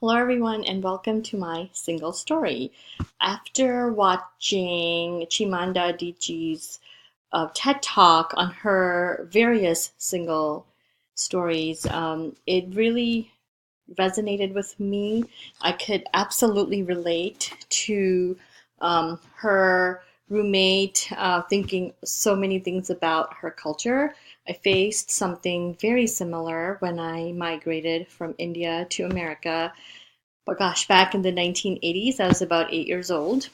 Hello, everyone, and welcome to my single story. After watching Chimanda Adichie's TED Talk on her various single stories, it really resonated with me. I could absolutely relate to her roommate thinking so many things about her culture. I faced something very similar when I migrated from India to America. But gosh, back in the 1980s, I was about 8 years old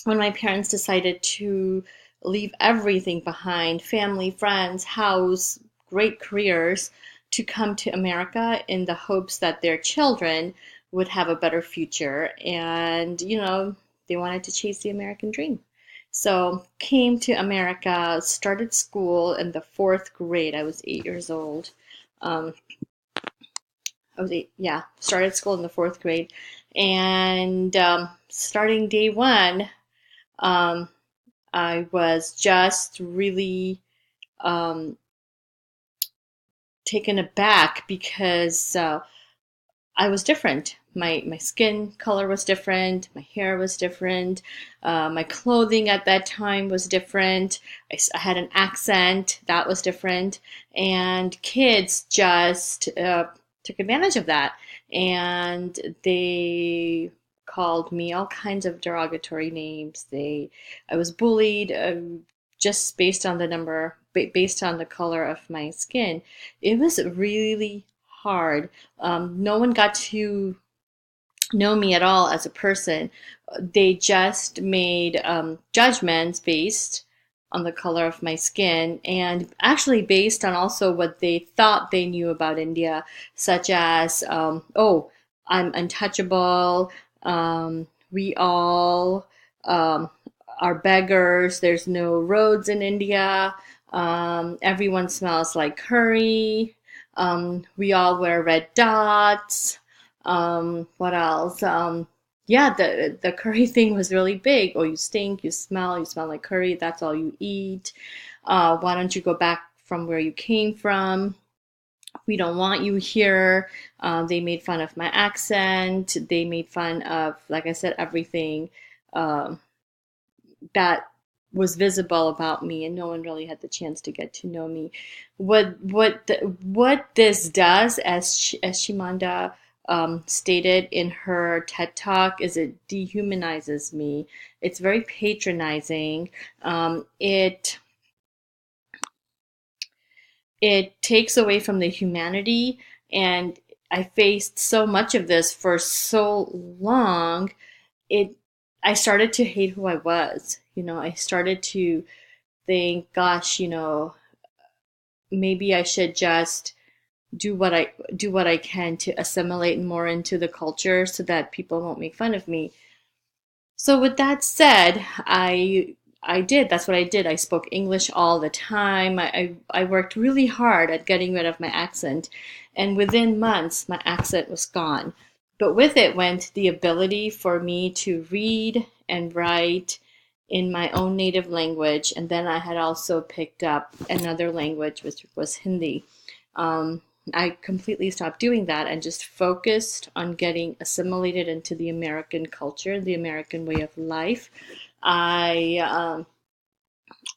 when my parents decided to leave everything behind, family, friends, house, great careers, to come to America in the hopes that their children would have a better future. And, they wanted to chase the American dream. So came to America, started school in the fourth grade. I was 8 years old. Um, I was eight, yeah, started school in the fourth grade. And starting day one, um, I was just really um, taken aback because I was different. My skin color was different. My hair was different. My clothing at that time was different. I had an accent that was different, and kids just took advantage of that, and they called me all kinds of derogatory names. I was bullied just based on the based on the color of my skin. It was really hard. No one got to know me at all as a person. They just made judgments based on the color of my skin and actually based on also what they thought they knew about India, such as, oh, I'm untouchable, we all um, are beggars, there's no roads in India, everyone smells like curry, we all wear red dots. What else? Yeah, the curry thing was really big. Oh, you stink, you smell like curry, that's all you eat. Why don't you go back from where you came from? We don't want you here. They made fun of my accent. They made fun of, like I said, everything um, that was visible about me, and no one really had the chance to get to know me. What this does, as Shimanda stated in her TED Talk, is it dehumanizes me. It's very patronizing. It takes away from the humanity, and I faced so much of this for so long. It I started to hate who I was. I started to think, gosh, maybe I should just do what I can to assimilate more into the culture so that people won't make fun of me. So with that said, I did. That's what I did. I spoke English all the time. I worked really hard at getting rid of my accent, and within months, my accent was gone. But with it went the ability for me to read and write in my own native language, and then I had also picked up another language, which was Hindi. Um, I completely stopped doing that and just focused on getting assimilated into the American culture, the American way of life. I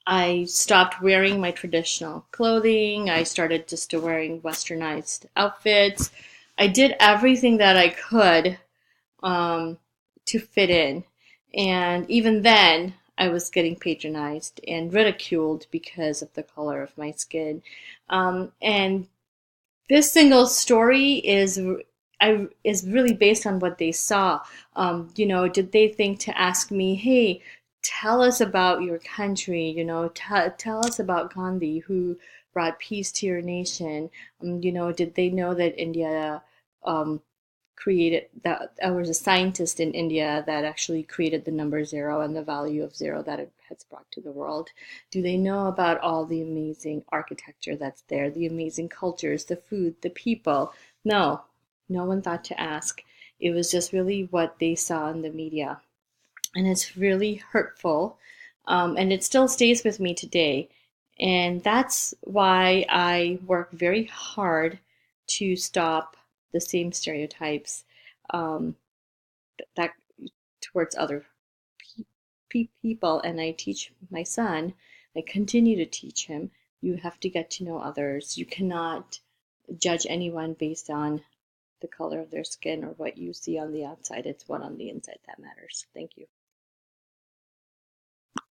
I stopped wearing my traditional clothing. I started just to wearing westernized outfits. I did everything that I could um, to fit in, and even then, I was getting patronized and ridiculed because of the color of my skin. And this single story is really based on what they saw. Did they think to ask me, "Hey, tell us about your country. Tell us about Gandhi, who brought peace to your nation." Did they know that India um, created that there was a scientist in India that actually created the number zero and the value of zero that it has brought to the world? Do they know about all the amazing architecture that's there, the amazing cultures, the food, the people? No, no one thought to ask. It was just really what they saw in the media. And it's really hurtful. And it still stays with me today. And that's why I work very hard to stop the same stereotypes. um, that towards other people, and I teach my son, I continue to teach him, you have to get to know others. You cannot judge anyone based on the color of their skin or what you see on the outside. It's what on the inside that matters. Thank you.